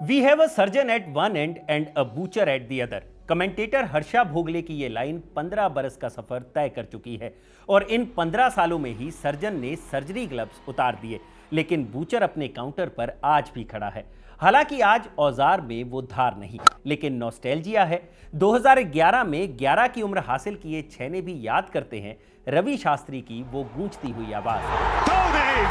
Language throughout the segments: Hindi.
We have a surgeon at one and a butcher at the other. Commentator Harsha Bhogle की ये लाइन 15 बरस का सफर तय कर चुकी है और इन 15 सालों में ही सर्जन ने सर्जरी ग्लव्स उतार दिए, लेकिन बूचर अपने काउंटर पर आज भी खड़ा है। हालांकि आज औजार में वो धार नहीं, लेकिन नॉस्टैल्जिया है। 2011 में 11 की उम्र हासिल किए छैने भी याद करते हैं रवि शास्त्री की वो गूंजती हुई आवाज।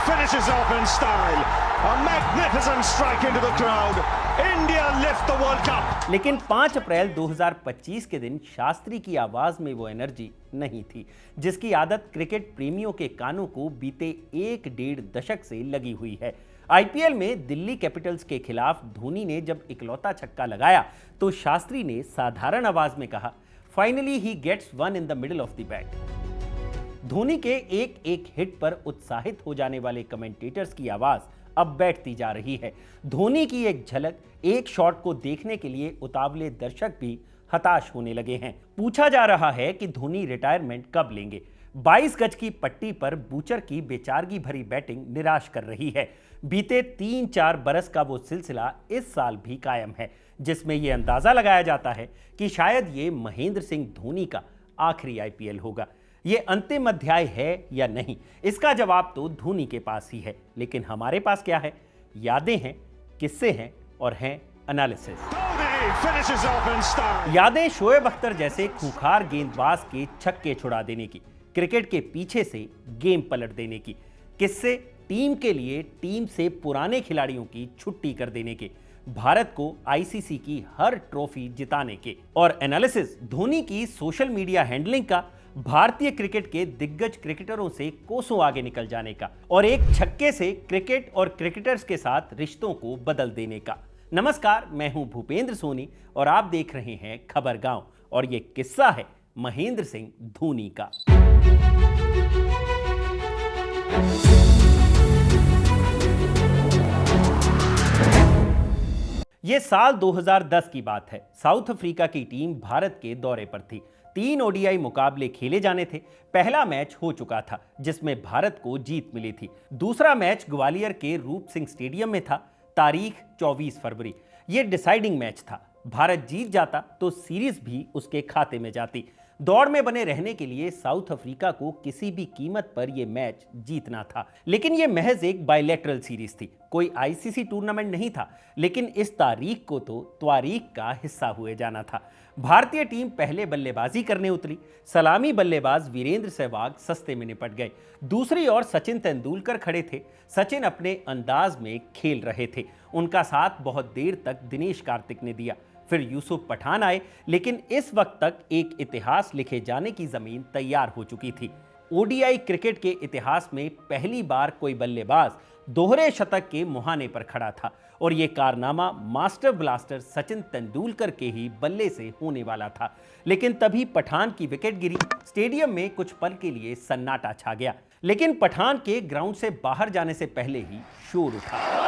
Finishes off in style. A magnificent strike into the crowd. India lift the World Cup. लेकिन 5 अप्रैल 2025 के दिन शास्त्री की आवाज में वो एनर्जी नहीं थी जिसकी आदत क्रिकेट प्रेमियों के कानों को बीते 1-1.5 दशक से लगी हुई है। आईपीएल में दिल्ली कैपिटल्स के खिलाफ धोनी ने जब इकलौता छक्का लगाया तो शास्त्री ने साधारण आवाज में कहा, finally he gets one in the middle of the bat. Dhoni के एक एक हिट पर उत्साहित हो जाने वाले कमेंटेटर्स की आवाज अब बैठती जा रही है। धोनी की एक झलक, एक शॉट को देखने के लिए उतावले दर्शक भी हताश होने लगे हैं। पूछा जा रहा है कि धोनी रिटायरमेंट कब लेंगे। 22 गज की पट्टी पर बूचर की बेचारगी भरी बैटिंग निराश कर रही है। बीते 3-4 बरस का वो सिलसिला इस साल भी कायम है, जिसमें यह अंदाजा लगाया जाता है कि शायद ये महेंद्र सिंह धोनी का आखिरी आईपीएल होगा। ये अंतिम अध्याय है या नहीं, इसका जवाब तो धोनी के पास ही है। लेकिन हमारे पास क्या है? यादें हैं, किस्से हैं और हैं एनालिसिस। यादें शोएब अख्तर जैसे खूंखार गेंदबाज के छक्के छुड़ा देने की, क्रिकेट के पीछे से गेम पलट देने की। किस्से टीम के लिए टीम से पुराने खिलाड़ियों की छुट्टी कर देने के, भारत को आईसीसी की हर ट्रॉफी जिताने के। और एनालिसिस धोनी की सोशल मीडिया हैंडलिंग का, भारतीय क्रिकेट के दिग्गज क्रिकेटरों से कोसों आगे निकल जाने का और एक छक्के से क्रिकेट और क्रिकेटर्स के साथ रिश्तों को बदल देने का। नमस्कार, मैं हूं भूपेंद्र सोनी और आप देख रहे हैं खबर गांव और ये किस्सा है महेंद्र सिंह धोनी का। ये साल 2010 की बात है। साउथ अफ्रीका की टीम भारत के दौरे पर थी। 3 ओडीआई मुकाबले खेले जाने थे। पहला मैच हो चुका था जिसमें भारत को जीत मिली थी। दूसरा मैच ग्वालियर के रूप सिंह स्टेडियम में था। तारीख 24 फरवरी। यह डिसाइडिंग मैच था। भारत जीत जाता तो सीरीज भी उसके खाते में जाती। दौड़ में बने रहने के लिए साउथ अफ्रीका को किसी भी कीमत पर यह मैच जीतना था। लेकिन यह महज एक बायलैटरल सीरीज थी, कोई आईसीसी टूर्नामेंट नहीं था। लेकिन इस तारीख को तो त्वारीख का हिस्सा हुए जाना था। भारतीय टीम पहले बल्लेबाजी करने उतरी। सलामी बल्लेबाज वीरेंद्र सहवाग सस्ते में निपट गए। दूसरी ओर सचिन तेंदुलकर खड़े थे। सचिन अपने अंदाज में खेल रहे थे। उनका साथ बहुत देर तक दिनेश कार्तिक ने दिया। फिर यूसुफ पठान आए, लेकिन इस वक्त तक एक इतिहास लिखे जाने की जमीन तैयार हो चुकी थी। ओडीआई क्रिकेट के इतिहास में पहली बार कोई बल्लेबाज दोहरे शतक के मुहाने पर खड़ा था और यह कारनामा मास्टर ब्लास्टर सचिन तेंदुलकर के ही बल्ले से होने वाला था। लेकिन तभी पठान की विकेट गिरी। स्टेडियम में कुछ पल के लिए सन्नाटा छा गया, लेकिन पठान के ग्राउंड से बाहर जाने से पहले ही शोर उठा।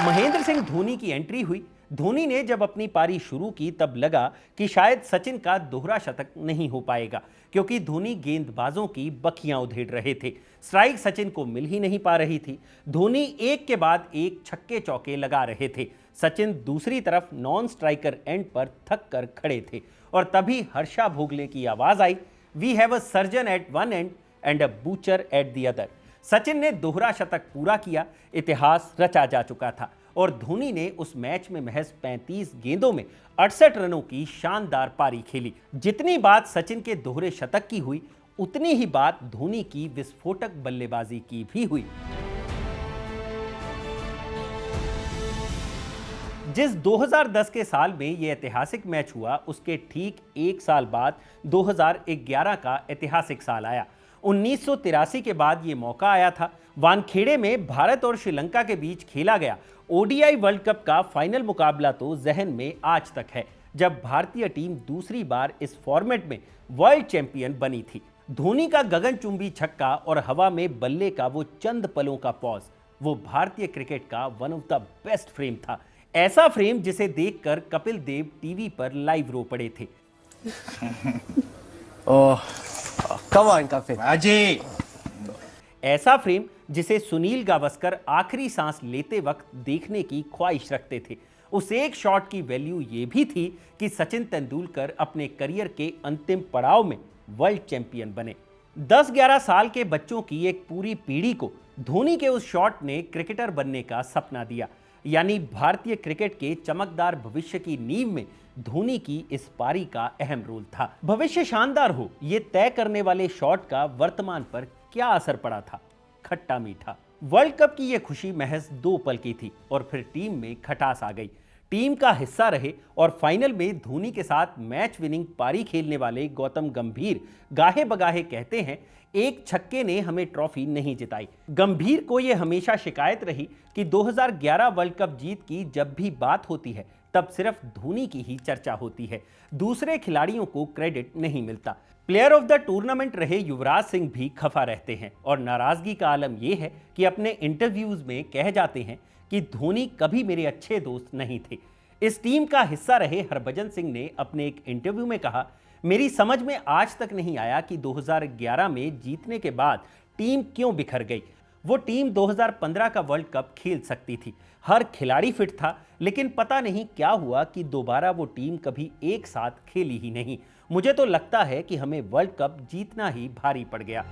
महेंद्र सिंह धोनी की एंट्री हुई। धोनी ने जब अपनी पारी शुरू की तब लगा कि शायद सचिन का दोहरा शतक नहीं हो पाएगा, क्योंकि धोनी गेंदबाजों की बखियां उधेड़ रहे थे। स्ट्राइक सचिन को मिल ही नहीं पा रही थी। धोनी एक के बाद एक छक्के चौके लगा रहे थे। सचिन दूसरी तरफ नॉन स्ट्राइकर एंड पर थक कर खड़े थे और तभी हर्षा भोगले की आवाज आई, we have a surgeon at one and a butcher at the other. Sachin ने दोहरा शतक पूरा किया। इतिहास रचा जा चुका था और धोनी ने उस मैच में महज 35 गेंदों में 68 रनों की शानदार पारी खेली। जितनी बात सचिन के दोहरे शतक की हुई, उतनी ही बात धोनी की विस्फोटक बल्लेबाजी की भी हुई। जिस 2010 के साल में यह ऐतिहासिक मैच हुआ, उसके ठीक एक साल बाद 2011 का ऐतिहासिक साल आया। 1983 के बाद यह मौका आया था। वानखेड़े में भारत और श्रीलंका के बीच खेला गया ओडीआई वर्ल्ड कप का फाइनल मुकाबला तो जहन में आज तक है, जब भारतीय टीम दूसरी बार इस फॉर्मेट में वर्ल्ड चैंपियन बनी थी। धोनी का गगनचुंबी छक्का और हवा में बल्ले का वो चंद पलों का पॉज, वो भारतीय क्रिकेट का one of the best frame था। ऐसा फ्रेम जिसे देखकर कपिल देव टीवी पर लाइव रो पड़े थे। ओह Come on, Kapil. अजय ऐसा फ्रेम जिसे सुनील गावस्कर आखिरी सांस लेते वक्त देखने की ख्वाहिश रखते थे। उस एक शॉट की वैल्यू ये भी थी कि सचिन तेंदुलकर अपने करियर के अंतिम पड़ाव में वर्ल्ड चैंपियन बने। 10-11 साल के बच्चों की एक पूरी पीढ़ी को धोनी के उस शॉट ने क्रिकेटर बनने का सपना दिया। यानी भारतीय क्रिकेट के चमकदार भविष्य की नींव में धोनी की इस पारी का अहम रोल था। भविष्य शानदार हो, ये तय करने वाले शॉट का वर्तमान पर क्या असर पड़ा था? खट्टा मीठा। वर्ल्ड कप की यह खुशी महज 2 पल की थी और फिर टीम में खटास आ गई। टीम का हिस्सा रहे और फाइनल में धोनी के साथ मैच विनिंग पारी खेलने वाले गौतम गंभीर गाहे बगाहे कहते हैं, एक छक्के ने हमें ट्रॉफी नहीं जिताई। गंभीर को यह हमेशा शिकायत रही कि 2011 वर्ल्ड कप जीत की जब भी बात होती है तब सिर्फ धोनी की ही चर्चा होती है, दूसरे खिलाड़ियों को क्रेडिट नहीं मिलता। प्लेयर ऑफ द टूर्नामेंट रहे युवराज सिंह भी खफा रहते हैं और नाराजगी का आलम यह है कि अपने इंटरव्यूज में कह जाते हैं कि धोनी कभी मेरे अच्छे दोस्त नहीं थे। इस टीम का हिस्सा रहे हरभजन सिंह ने अपने एक इंटरव्यू में कहा, मेरी समझ में आज तक नहीं आया कि 2011 में जीतने के बाद टीम क्यों बिखर गई। वो टीम 2015 का वर्ल्ड कप खेल सकती थी, हर खिलाड़ी फिट था, लेकिन पता नहीं क्या हुआ कि दोबारा वो टीम कभी एक साथ खेली ही नहीं। मुझे तो लगता है कि हमें वर्ल्ड कप जीतना ही भारी पड़ गया।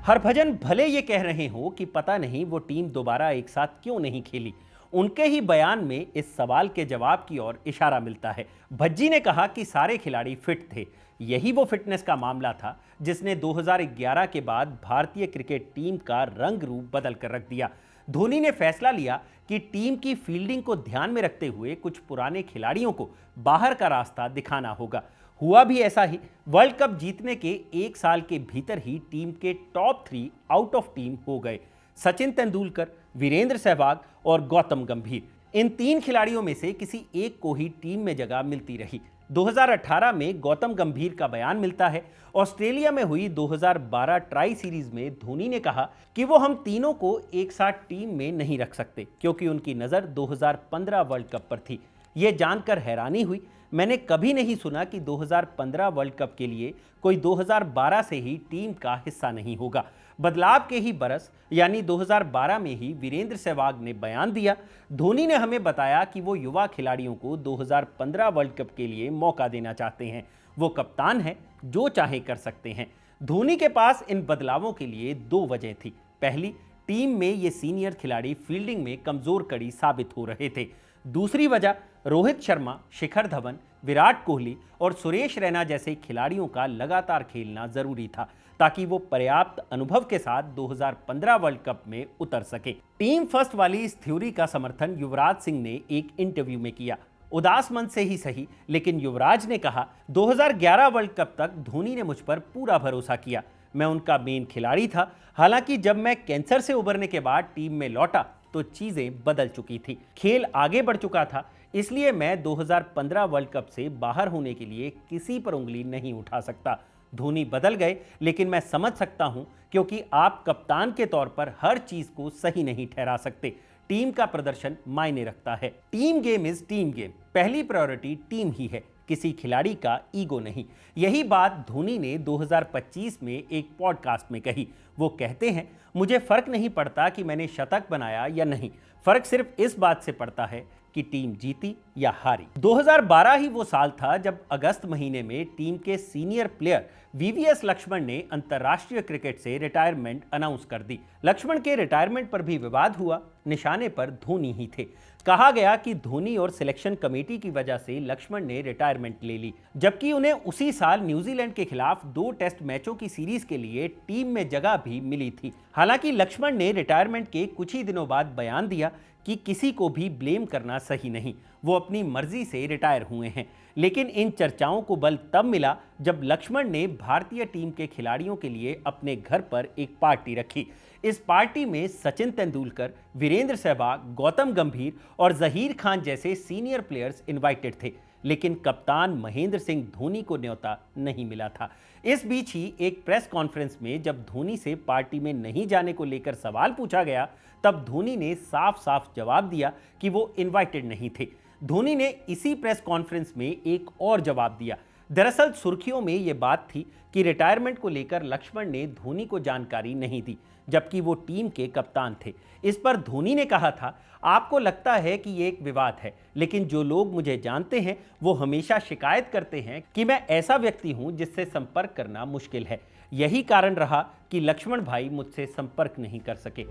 हरभजन भले ये कह रहे हो कि पता नहीं वो टीम दोबारा एक साथ क्यों नहीं खेली, उनके ही बयान में इस सवाल के जवाब की ओर इशारा मिलता है। भज्जी ने कहा कि सारे खिलाड़ी फिट थे। यही वो फिटनेस का मामला था जिसने 2011 के बाद भारतीय क्रिकेट टीम का रंग रूप बदल कर रख दिया। धोनी ने फैसला लिया कि टीम की फील्डिंग को ध्यान में रखते हुए कुछ पुराने खिलाड़ियों को बाहर का रास्ता दिखाना होगा। हुआ भी ऐसा ही। वर्ल्ड कप जीतने के 1 साल के भीतर ही टीम के टॉप 3 आउट ऑफ टीम हो गए। सचिन तेंदुलकर, वीरेंद्र सहवाग और गौतम गंभीर। इन 3 खिलाड़ियों में से किसी एक को ही टीम में जगह मिलती रही। 2018 में गौतम गंभीर का बयान मिलता है, ऑस्ट्रेलिया में हुई 2012 ट्राई सीरीज में धोनी ने कहा कि वो हम तीनों को एक साथ टीम में नहीं रख सकते क्योंकि उनकी नज़र 2015 वर्ल्ड कप पर थी। ये जानकर हैरानी हुई, मैंने कभी नहीं सुना कि 2015 वर्ल्ड कप के लिए कोई 2012 से ही टीम का हिस्सा नहीं होगा। बदलाव के ही बरस यानी 2012 में ही वीरेंद्र सहवाग ने बयान दिया, धोनी ने हमें बताया कि वो युवा खिलाड़ियों को 2015 वर्ल्ड कप के लिए मौका देना चाहते हैं। वो कप्तान हैं, जो चाहे कर सकते हैं। धोनी के पास इन बदलावों के लिए 2 वजह थी। पहली, टीम में ये सीनियर खिलाड़ी फील्डिंग में कमजोर कड़ी साबित हो रहे थे। दूसरी वजह, रोहित शर्मा, शिखर धवन, विराट कोहली और सुरेश रैना जैसे खिलाड़ियों का लगातार खेलना जरूरी था ताकि वो पर्याप्त अनुभव के साथ 2015 वर्ल्ड कप में उतर सके। टीम फर्स्ट वाली इस थ्योरी का समर्थन युवराज सिंह ने एक इंटरव्यू में किया। उदास मन से ही सही, लेकिन युवराज ने कहा, 2011 वर्ल्ड कप तक धोनी ने मुझ पर पूरा भरोसा किया। मैं उनका मेन खिलाड़ी था। हालांकि जब मैं कैंसर से उबरने के बाद टीम में लौटा तो चीजें बदल चुकी थी, खेल आगे बढ़ चुका था, इसलिए मैं 2015 वर्ल्ड कप से बाहर होने के लिए किसी पर उंगली नहीं उठा सकता। धोनी बदल गए, लेकिन मैं समझ सकता हूं क्योंकि आप कप्तान के तौर पर हर चीज को सही नहीं ठहरा सकते। टीम का प्रदर्शन मायने रखता है। Team game is team game. पहली प्रायोरिटी टीम ही है, किसी खिलाड़ी का ईगो नहीं। यही बात धोनी ने 2025 में एक पॉडकास्ट में कही। वो कहते हैं, मुझे फर्क नहीं पड़ता कि मैंने शतक बनाया या नहीं, फर्क सिर्फ इस बात से पड़ता है कि टीम जीती या हारी। 2012 ही वो साल था जब अगस्त महीने में टीम के सीनियर प्लेयर वीवीएस लक्ष्मण ने अंतर्राष्ट्रीय क्रिकेट से रिटायरमेंट अनाउंस कर दी। लक्ष्मण के रिटायरमेंट पर भी विवाद हुआ, निशाने पर धोनी ही थे। कहा गया कि धोनी और सिलेक्शन कमेटी की वजह से लक्ष्मण ने रिटायरमेंट ले ली, जबकि उन्हें उसी साल न्यूजीलैंड के खिलाफ 2 टेस्ट मैचों की सीरीज के लिए टीम में जगह भी मिली थी। हालांकि लक्ष्मण ने रिटायरमेंट के कुछ ही दिनों बाद बयान दिया कि किसी को भी ब्लेम करना सही नहीं, वो अपनी मर्जी से रिटायर हुए हैं। लेकिन इन चर्चाओं को बल तब मिला जब लक्ष्मण ने भारतीय टीम के खिलाड़ियों के लिए अपने घर पर एक पार्टी रखी। इस पार्टी में सचिन तेंदुलकर, वीरेंद्र सहवाग, गौतम गंभीर और जहीर खान जैसे सीनियर प्लेयर्स इनवाइटेड थे, लेकिन कप्तान महेंद्र सिंह धोनी को न्योता नहीं मिला था। इस बीच ही एक प्रेस कॉन्फ्रेंस में जब धोनी से पार्टी में नहीं जाने को लेकर सवाल पूछा गया, तब धोनी ने साफ साफ जवाब दिया कि वो इनवाइटेड नहीं थे। धोनी ने इसी प्रेस कॉन्फ्रेंस में एक और जवाब दिया। दरअसल सुर्खियों में यह बात थी कि रिटायरमेंट को लेकर लक्ष्मण ने धोनी को जानकारी नहीं दी, जबकि वो टीम के कप्तान थे। इस पर धोनी ने कहा था, आपको लगता है कि ये एक विवाद है, लेकिन जो लोग मुझे जानते हैं वो हमेशा शिकायत करते हैं कि मैं ऐसा व्यक्ति हूं जिससे संपर्क करना मुश्किल है। यही कारण रहा कि लक्ष्मण भाई मुझसे संपर्क नहीं कर सके।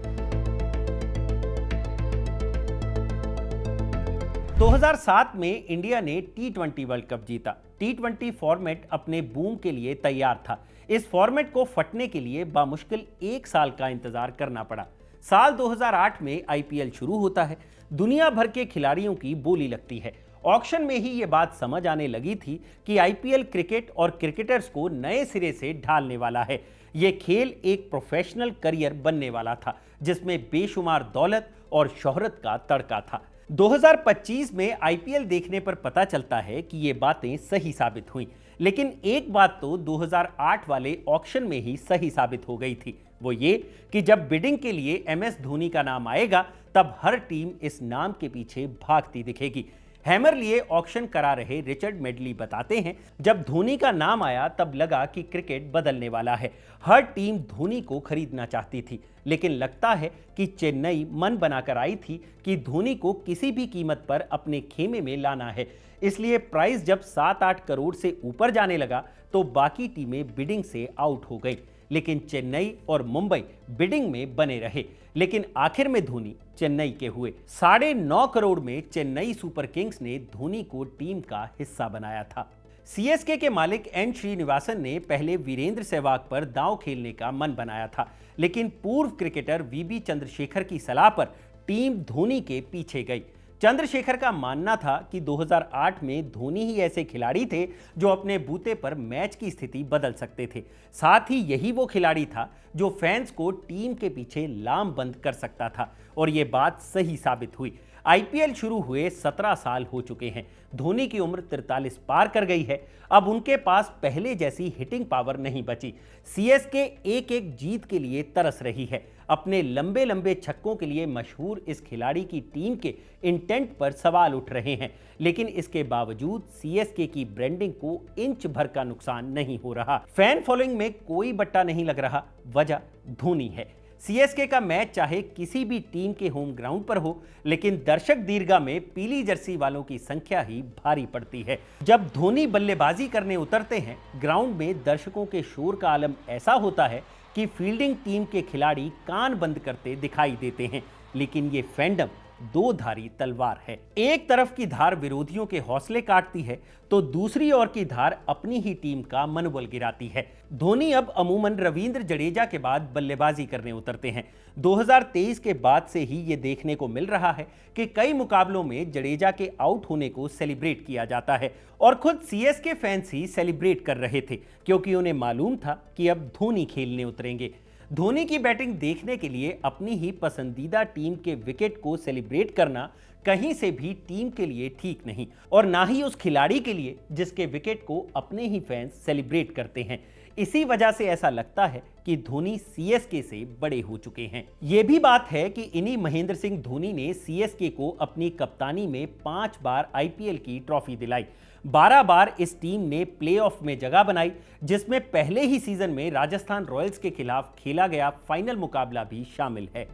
2007 में इंडिया ने T20 वर्ल्ड कप जीता। T20 फॉर्मेट अपने बूम के लिए तैयार था। इस फॉर्मेट को फटने के लिए बामुश्किल 1 साल का इंतजार करना पड़ा। साल 2008 में IPL शुरू होता है। दुनिया भर के खिलाड़ियों की बोली लगती है। ऑक्शन में ही ये बात समझ आने लगी थी कि IPL क्रिकेट और क्रिकेटर्स को नए सिरे से ढालने वाला है। ये खेल एक प्रोफेशनल करियर बनने वाला था, जिसमें बेशुमार दौलत और शोहरत का तड़का था। 2025 में IPL देखने पर पता चलता है कि ये बातें सही साबित हुई, लेकिन एक बात तो 2008 वाले ऑक्शन में ही सही साबित हो गई थी। वो ये कि जब बिडिंग के लिए MS धोनी का नाम आएगा, तब हर टीम इस नाम के पीछे भागती दिखेगी। हैमर लिए ऑक्शन करा रहे रिचर्ड मेडली बताते हैं, जब धोनी का नाम आया तब लगा कि क्रिकेट बदलने वाला है। हर टीम धोनी को खरीदना चाहती थी, लेकिन लगता है कि चेन्नई मन बनाकर आई थी कि धोनी को किसी भी कीमत पर अपने खेमे में लाना है। इसलिए प्राइस जब 7-8 करोड़ से ऊपर जाने लगा तो बाकी टीमें बिडिंग से आउट हो गई, लेकिन चेन्नई और मुंबई बिडिंग में बने रहे। लेकिन आखिर में धोनी चेन्नई के हुए। 9.5 करोड़ में चेन्नई सुपर किंग्स ने धोनी को टीम का हिस्सा बनाया था। CSK के मालिक N श्रीनिवासन ने पहले वीरेंद्र सहवाग पर दांव खेलने का मन बनाया था, लेकिन पूर्व क्रिकेटर VB चंद्रशेखर की सलाह पर टीम धोनी के पीछे गई। चंद्रशेखर का मानना था कि 2008 में धोनी ही ऐसे खिलाड़ी थे जो अपने बूते पर मैच की स्थिति बदल सकते थे। साथ ही यही वो खिलाड़ी था जो फैंस को टीम के पीछे लामबंद कर सकता था, और ये बात सही साबित हुई। IPL शुरू हुए 17 साल हो चुके हैं। धोनी की उम्र 43 पार कर गई है। अब उनके पास पहले जैसी हिटिंग पावर नहीं बची। CSK एक जीत के लिए तरस रही है। अपने लंबे लंबे छक्कों के लिए मशहूर इस खिलाड़ी की टीम के इंटेंट पर सवाल उठ रहे हैं, लेकिन इसके बावजूद CSK की ब्रांडिंग को इंच भर का नुकसान नहीं हो रहा। फैन फॉलोइंग में कोई बट्टा नहीं लग रहा। वजह धोनी है। CSK का मैच चाहे किसी भी टीम के होम ग्राउंड पर हो, लेकिन दर्शक दीर्घा में पीली जर्सी वालों की संख्या ही भारी पड़ती है। जब धोनी बल्लेबाजी करने उतरते हैं, ग्राउंड में दर्शकों के शोर का आलम ऐसा होता है कि फील्डिंग टीम के खिलाड़ी कान बंद करते दिखाई देते हैं। लेकिन ये फैंडम दो धारी तलवार है। एक तरफ की धार विरोधियों के हौसले काटती है, तो दूसरी ओर की धार अपनी ही टीम का मनोबल गिराती है। धोनी अब अमूमन रविंद्र जडेजा के बाद बल्लेबाजी करने उतरते हैं। 2023 के बाद से ही ये देखने को मिल रहा है कि कई मुकाबलों में जडेजा के आउट होने को सेलिब्रेट किया जाता है, और खुद CSK फैंस ही सेलिब्रेट कर रहे थे, क्योंकि उन्हें मालूम था कि अब धोनी खेलने उतरेंगे। धोनी की बैटिंग देखने के लिए अपनी ही पसंदीदा टीम के विकेट को सेलिब्रेट करना कहीं से भी टीम के लिए ठीक नहीं, और ना ही उस खिलाड़ी के लिए जिसके विकेट को अपने ही फैंस सेलिब्रेट करते हैं। इसी वजह से ऐसा लगता है कि धोनी CSK से बड़े हो चुके हैं। यह भी बात है कि इन्हीं महेंद्र सिंह धोनी ने CSK को अपनी कप्तानी में 5 बार IPL की ट्रॉफी दिलाई। 12 बार इस टीम ने प्लेऑफ में जगह बनाई, जिसमें पहले ही सीजन में राजस्थान रॉयल्स के खिलाफ खेला गया फाइनल मुकाबला भी शामिल है।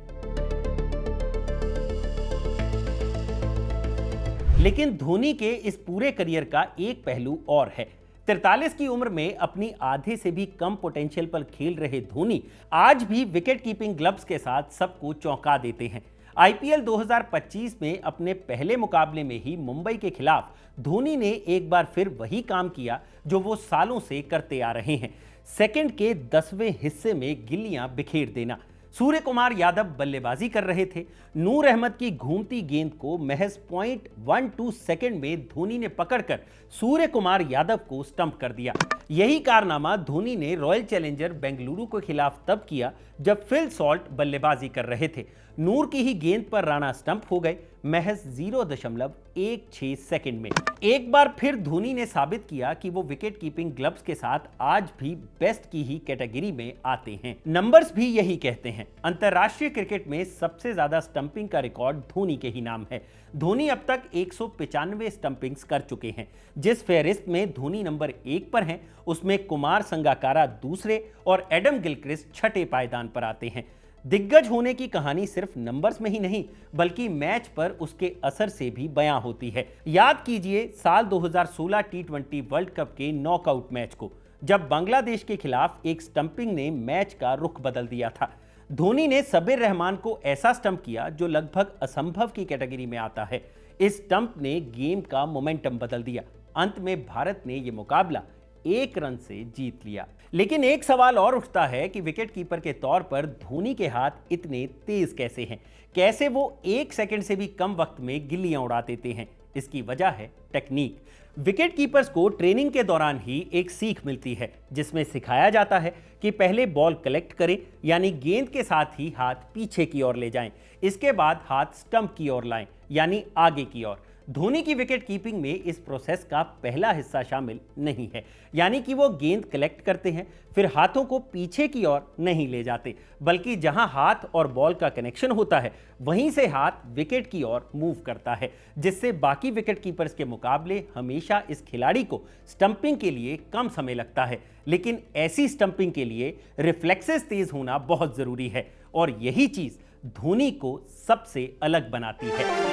लेकिन धोनी के इस पूरे करियर का एक पहलू और है। 43 की उम्र में अपनी आधे से भी कम पोटेंशियल पर खेल रहे धोनी आज भी विकेट कीपिंग ग्लव्स के साथ सबको चौंका देते हैं। IPL 2025 में अपने पहले मुकाबले में ही मुंबई के खिलाफ धोनी ने एक बार फिर वही काम किया जो वो सालों से करते आ रहे हैं, सेकंड के 10वें हिस्से में गिल्लियां बिखेर देना। सूर्य कुमार यादव बल्लेबाजी कर रहे थे। नूर अहमद की घूमती गेंद को महज 0.12 सेकंड में धोनी ने पकड़कर सूर्य कुमार यादव को स्टंप कर दिया। यही कारनामा धोनी ने रॉयल चैलेंजर बेंगलुरु के खिलाफ तब किया जब फिल सॉल्ट बल्लेबाजी कर रहे थे। नूर की ही गेंद पर राणा स्टंप हो गए महज 0.16 सेकंड में। एक बार फिर धोनी ने साबित किया कि वो विकेट कीपिंग ग्लव्स के साथ आज भी बेस्ट की ही कैटेगरी में आते हैं। नंबर्स भी यही कहते हैं। अंतरराष्ट्रीय क्रिकेट में सबसे ज्यादा स्टंपिंग का रिकॉर्ड धोनी के ही नाम है। धोनी अब तक 195 स्टंपिंग्स कर चुके हैं। जिस फेहरिस्त में धोनी नंबर 1 पर हैं, उसमें कुमार संगाकारा दूसरे और एडम गिलक्रिस्ट छठे पायदान पर आते हैं। दिग्गज होने की कहानी सिर्फ नंबर्स में ही नहीं बल्कि मैच पर उसके असर से भी बयां होती है। याद कीजिए साल 2016 टी20 वर्ल्ड कप के नॉकआउट मैच को, जब बांग्लादेश के खिलाफ एक स्टंपिंग ने मैच का रुख बदल दिया था। धोनी ने सबीर रहमान को ऐसा स्टंप किया जो लगभग असंभव की कैटेगरी में आता है। इस स्टंप ने गेम का मोमेंटम बदल दिया। अंत में भारत ने यह मुकाबला 1 रन से जीत लिया। लेकिन एक सवाल और उठता है कि विकेटकीपर के तौर पर धोनी के हाथ इतने तेज कैसे हैं? कैसे वो 1 सेकंड से भी कम वक्त में गिल्लियां उड़ा देते हैं? इसकी वजह है टेक्निक। विकेटकीपर्स को ट्रेनिंग के दौरान ही एक सीख मिलती है जिसमें सिखाया जाता है कि पहले बॉल कलेक्ट करें, यानी गेंद के साथ ही हाथ पीछे की ओर ले जाएं। इसके बाद हाथ स्टंप की ओर लाएं, यानी आगे की ओर। धोनी की विकेट कीपिंग में इस प्रोसेस का पहला हिस्सा शामिल नहीं है, यानी कि वो गेंद कलेक्ट करते हैं फिर हाथों को पीछे की ओर नहीं ले जाते, बल्कि जहां हाथ और बॉल का कनेक्शन होता है वहीं से हाथ विकेट की ओर मूव करता है, जिससे बाकी विकेट कीपर्स के मुकाबले हमेशा इस खिलाड़ी को स्टंपिंग के लिए कम समय लगता है। लेकिन ऐसी स्टंपिंग के लिए रिफ्लेक्सेस तेज होना बहुत जरूरी है और यही चीज धोनी को सबसे अलग बनाती है।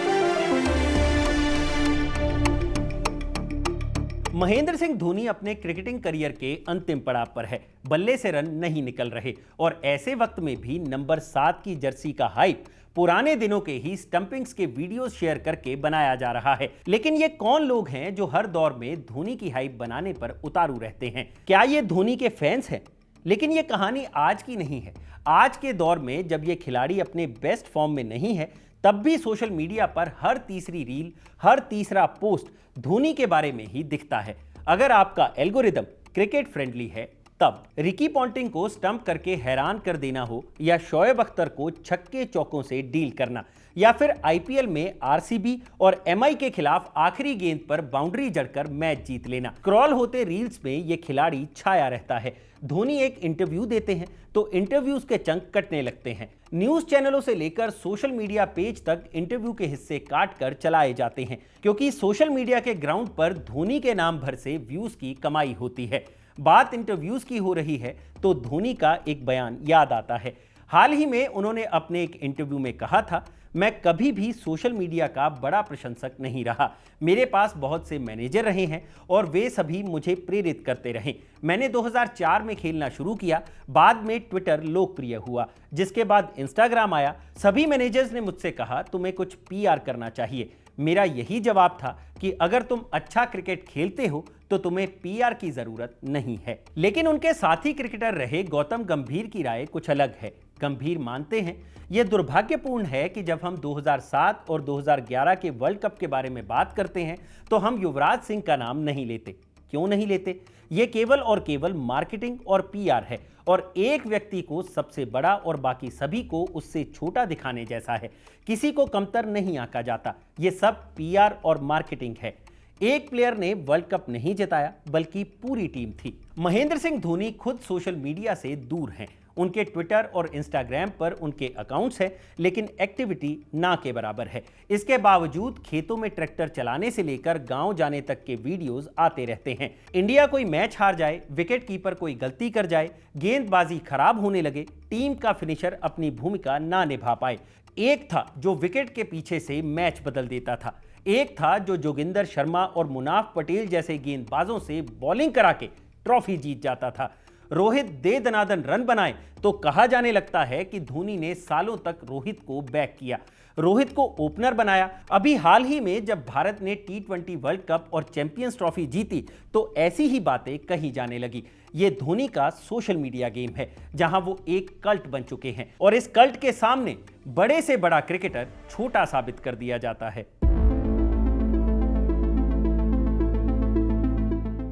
महेंद्र सिंह धोनी अपने क्रिकेटिंग करियर के अंतिम पड़ाव पर है। बल्ले से रन नहीं निकल रहे और ऐसे वक्त में भी नंबर 7 की जर्सी का हाइप पुराने दिनों के ही स्टंपिंग्स के वीडियोस शेयर करके बनाया जा रहा है। लेकिन ये कौन लोग हैं जो हर दौर में धोनी की हाइप बनाने पर उतारू रहते हैं? क्या ये धोनी के फैंस हैं? लेकिन ये कहानी आज की नहीं है। आज के दौर में जब ये खिलाड़ी अपने बेस्ट फॉर्म में नहीं है, तब भी सोशल मीडिया पर हर तीसरी रील, हर तीसरा पोस्ट धोनी के बारे में ही दिखता है। अगर आपका एल्गोरिदम क्रिकेट फ्रेंडली है तब। रिकी पॉन्टिंग को स्टंप करके हैरान कर देना हो, या शोएब अख्तर को छक्के चौकों से डील करना, या फिर आईपीएल में आरसीबी और एमआई के खिलाफ आखिरी गेंद पर बाउंड्री जड़कर मैच जीत लेना, स्क्रॉल होते रील्स में यह खिलाड़ी छाया रहता है। धोनी एक इंटरव्यू देते हैं तो इंटरव्यूज के चंक कटने लगते हैं। न्यूज चैनलों से लेकर सोशल मीडिया पेज तक इंटरव्यू के हिस्से काट कर चलाए जाते हैं, क्योंकि सोशल मीडिया के ग्राउंड पर धोनी के नाम भर से व्यूज की कमाई होती है। बात इंटरव्यूज की हो रही है तो धोनी का एक बयान याद आता है। हाल ही में उन्होंने अपने एक इंटरव्यू में कहा था, मैं कभी भी सोशल मीडिया का बड़ा प्रशंसक नहीं रहा। मेरे पास बहुत से मैनेजर रहे हैं और वे सभी मुझे प्रेरित करते रहे। मैंने 2004 में खेलना शुरू किया, बाद में ट्विटर लोकप्रिय हुआ, जिसके बाद इंस्टाग्राम आया। सभी मैनेजर्स ने मुझसे कहा तुम्हें कुछ पीआर करना चाहिए। मेरा यही जवाब था कि अगर तुम अच्छा क्रिकेट खेलते हो तो तुम्हें पीआर की जरूरत नहीं है। लेकिन उनके साथी क्रिकेटर रहे गौतम गंभीर की राय कुछ अलग है। गंभीर मानते हैं यह दुर्भाग्यपूर्ण है कि जब हम 2007 और 2011 के वर्ल्ड कप के बारे में बात करते हैं तो हम युवराज सिंह का नाम नहीं लेते। क्यों नहीं लेते? यह केवल और केवल मार्केटिंग और पीआर है और एक व्यक्ति को सबसे बड़ा और बाकी सभी को उससे छोटा दिखाने जैसा है। किसी को कमतर नहीं आंका जाता। यह सब पीआर और मार्केटिंग है। एक प्लेयर ने वर्ल्ड कप नहीं जिताया बल्कि पूरी टीम थी। महेंद्र सिंह धोनी खुद सोशल मीडिया से दूर हैं। उनके ट्विटर और इंस्टाग्राम पर उनके अकाउंट्स हैं, लेकिन एक्टिविटी ना के बराबर है। इसके बावजूद खेतों में ट्रैक्टर चलाने से लेकर गांव जाने तक के वीडियोस आते रहते हैं। इंडिया कोई मैच हार जाए, विकेट कीपर कोई गलती कर जाए, गेंदबाजी खराब होने लगे, टीम का फिनिशर अपनी भूमिका ना निभा पाए। एक था जो विकेट के पीछे से मैच बदल देता था, एक था जो जोगिंदर शर्मा और मुनाफ पटेल जैसे गेंदबाजों से बॉलिंग करा के ट्रॉफी जीत जाता था। रोहित दे दनादन रन बनाए तो कहा जाने लगता है कि धोनी ने सालों तक रोहित को बैक किया, रोहित को ओपनर बनाया। अभी हाल ही में जब भारत ने टी20 वर्ल्ड कप और चैंपियंस ट्रॉफी जीती तो ऐसी ही बातें कही जाने लगी। ये धोनी का सोशल मीडिया गेम है जहां वो एक कल्ट बन चुके हैं और इस कल्ट के सामने बड़े से बड़ा क्रिकेटर छोटा साबित कर दिया जाता है।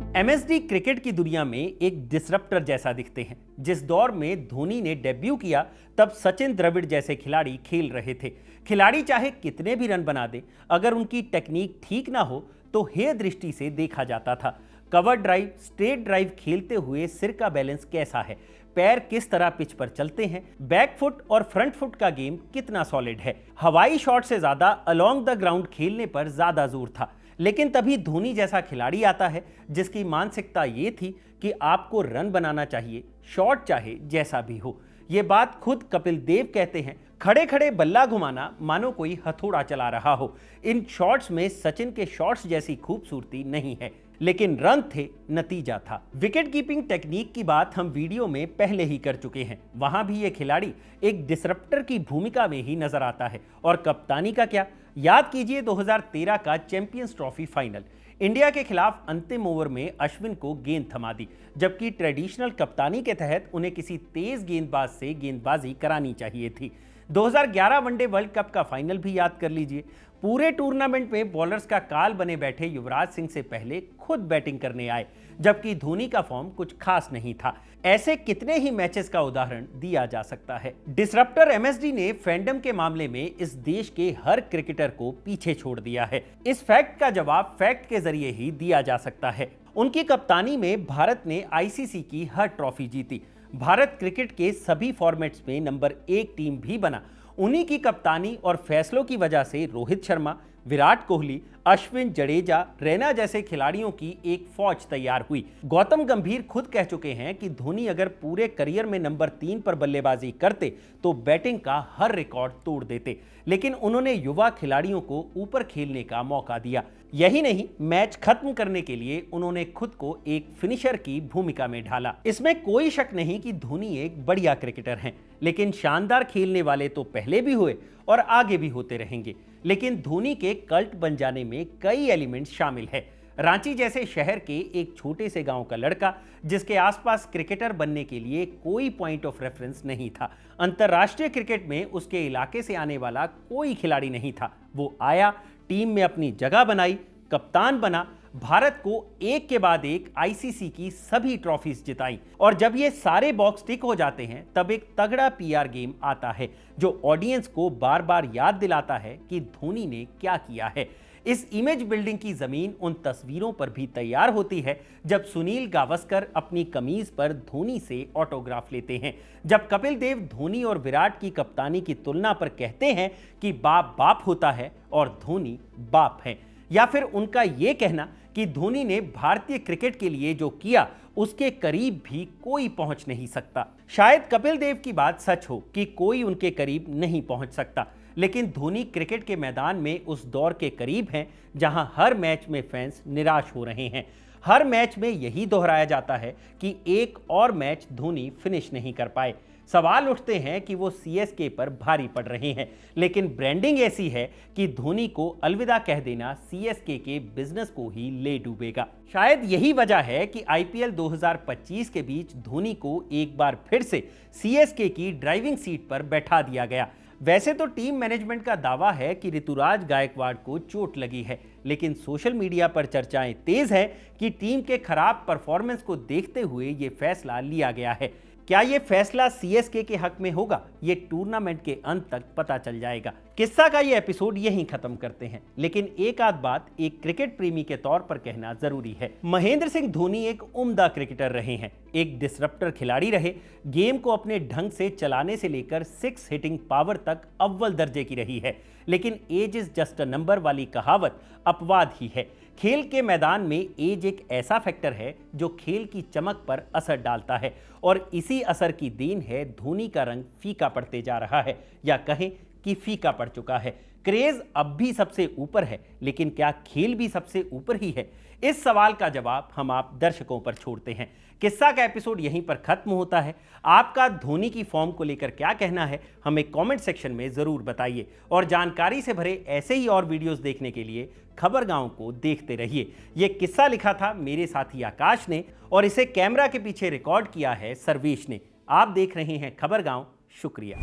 एमएसडी क्रिकेट की दुनिया में एक डिसरप्टर जैसा दिखते हैं। जिस दौर में धोनी ने डेब्यू किया तब सचिन द्रविड़ जैसे खिलाड़ी खेल रहे थे। खिलाड़ी चाहे कितने भी रन बना दे, अगर उनकी टेक्निक ठीक ना हो तो हेय दृष्टि से देखा जाता था। कवर ड्राइव, स्ट्रेट ड्राइव खेलते हुए सिर का बैलेंस कैसा है, पैर किस तरह पिच पर चलते हैं, बैक फुट और फ्रंट फुट का गेम कितना सॉलिड है। हवाई शॉट से ज्यादा अलोंग द ग्राउंड खेलने पर ज्यादा जोर था। लेकिन तभी धोनी जैसा खिलाड़ी आता है जिसकी मानसिकता ये थी कि आपको रन बनाना चाहिए, शॉट चाहे जैसा भी हो। ये बात खुद कपिल देव कहते हैं, खड़े खड़े बल्ला घुमाना मानो कोई हथौड़ा चला रहा हो। इन शॉट्स में सचिन के शॉट्स जैसी खूबसूरती नहीं है, लेकिन रन थे, नतीजा था। विकेट कीपिंग टेक्निक की बात हम वीडियो में पहले ही कर चुके हैं। वहां भी ये खिलाड़ी एक डिसरप्टर की भूमिका में ही नजर आता है। और कप्तानी का क्या, याद कीजिए 2013 का चैंपियंस ट्रॉफी फाइनल। इंडिया के खिलाफ अंतिम ओवर में अश्विन को गेंद थमा दी, जबकि ट्रेडिशनल कप्तानी के तहत उन्हें किसी तेज गेंदबाज से गेंदबाजी करानी चाहिए थी। 2011 वनडे वर्ल्ड कप का फाइनल भी याद कर लीजिए। पूरे टूर्नामेंट में बॉलर्स का काल बने बैठे युवराज सिंह से पहले खुद बैटिंग करने आए, जबकि धोनी का फॉर्म कुछ खास नहीं था। ऐसे कितने ही मैचेस का उदाहरण दिया जा सकता है। डिसरप्टर एमएसडी ने फैंडम के मामले में इस देश के हर क्रिकेटर को पीछे छोड़ दिया है। इस फैक्ट का जवाब फैक्ट के जरिए ही दिया जा सकता है। उनकी कप्तानी में भारत ने आईसीसी की हर ट्रॉफी जीती। भारत क्रिकेट के सभी फॉर्मेट्स में नंबर 1 टीम भी बना। उन्हीं की कप्तानी और फैसलों की वजह से रोहित शर्मा, विराट कोहली, अश्विन, जडेजा, रैना जैसे खिलाड़ियों की एक फौज तैयार हुई। गौतम गंभीर खुद कह चुके हैं कि धोनी अगर पूरे करियर में नंबर 3 पर बल्लेबाजी करते तो बैटिंग का हर रिकॉर्ड तोड़ देते, लेकिन उन्होंने युवा खिलाड़ियों को ऊपर खेलने का मौका दिया। यही नहीं, मैच खत्म करने के लिए उन्होंने खुद को एक फिनिशर की भूमिका में ढाला। इसमें कोई शक नहीं कि धोनी एक बढ़िया क्रिकेटर हैं, लेकिन शानदार खेलने वाले तो पहले भी हुए और आगे भी होते रहेंगे। लेकिन धोनी के कल्ट बन जाने में कई एलिमेंट्स शामिल है। रांची जैसे शहर के एक छोटे से गांव का लड़का जिसके आसपास क्रिकेटर बनने के लिए कोई पॉइंट ऑफ रेफरेंस नहीं था। अंतर्राष्ट्रीय क्रिकेट में उसके इलाके से आने वाला कोई खिलाड़ी नहीं था। वो आया, टीम में अपनी जगह बनाई, कप्तान बना, भारत को एक के बाद एक आईसीसी की सभी ट्रॉफीज जिताई। और जब ये सारे बॉक्स टिक हो जाते हैं तब एक तगड़ा पीआर गेम आता है जो ऑडियंस को बार बार याद दिलाता है कि धोनी ने क्या किया है। इस इमेज बिल्डिंग की जमीन उन तस्वीरों पर भी तैयार होती है जब सुनील गावस्कर अपनी कमीज पर धोनी से ऑटोग्राफ लेते हैं, जब कपिल देव धोनी और विराट की कप्तानी की तुलना पर कहते हैं कि बाप बाप होता है और धोनी बाप है, या फिर उनका यह कहना कि धोनी ने भारतीय क्रिकेट के लिए जो किया उसके करीब भी कोई पहुंच नहीं सकता। शायद कपिल देव की बात सच हो कि कोई उनके करीब नहीं पहुंच सकता, लेकिन धोनी क्रिकेट के मैदान में उस दौर के करीब हैं जहां हर मैच में फैंस निराश हो रहे हैं। हर मैच में यही दोहराया जाता है कि एक और मैच धोनी फिनिश नहीं कर पाए। सवाल उठते हैं कि वो सीएसके पर भारी पड़ रहे हैं, लेकिन ब्रांडिंग ऐसी है कि धोनी को अलविदा कह देना सीएसके के बिजनेस को ही ले डूबेगा। शायद यही वजह है कि आईपीएल 2025 के बीच धोनी को एक बार फिर से सीएसके की ड्राइविंग सीट पर बैठा दिया गया। वैसे तो टीम मैनेजमेंट का दावा है कि ऋतुराज गायकवाड़ को चोट लगी है, लेकिन सोशल मीडिया पर चर्चाएं तेज है कि टीम के खराब परफॉर्मेंस को देखते हुए ये फैसला लिया गया है। क्या ये फैसला सीएसके के हक में होगा, ये टूर्नामेंट के अंत तक पता चल जाएगा। किस्सा का ये एपिसोड यहीं खत्म करते हैं, लेकिन एक आध बात एक क्रिकेट प्रेमी के तौर पर कहना जरूरी है। महेंद्र सिंह धोनी एक उम्दा क्रिकेटर रहे हैं, एक डिसरप्टर खिलाड़ी रहे। गेम को अपने ढंग से चलाने से लेकर 6 हिटिंग पावर तक अव्वल दर्जे की रही है, लेकिन age is just a number वाली कहावत अपवाद ही है। खेल के मैदान में एज एक ऐसा फैक्टर है जो खेल की चमक पर असर डालता है, और इसी असर की देन है धोनी का रंग फीका पड़ते जा रहा है, या कहें कि फीका पड़ चुका है। क्रेज अब भी सबसे ऊपर है, लेकिन क्या खेल भी सबसे ऊपर ही है? इस सवाल का जवाब हम आप दर्शकों पर छोड़ते हैं। किस्सा का एपिसोड यहीं पर खत्म होता है। आपका धोनी की फॉर्म को लेकर क्या कहना है हमें कमेंट सेक्शन में जरूर बताइए, और जानकारी से भरे ऐसे ही और वीडियोस देखने के लिए खबरगांव को देखते रहिए। यह किस्सा लिखा था मेरे साथी आकाश ने, और इसे कैमरा के पीछे रिकॉर्ड किया है सर्वेश ने। आप देख रहे हैं खबरगांव। शुक्रिया।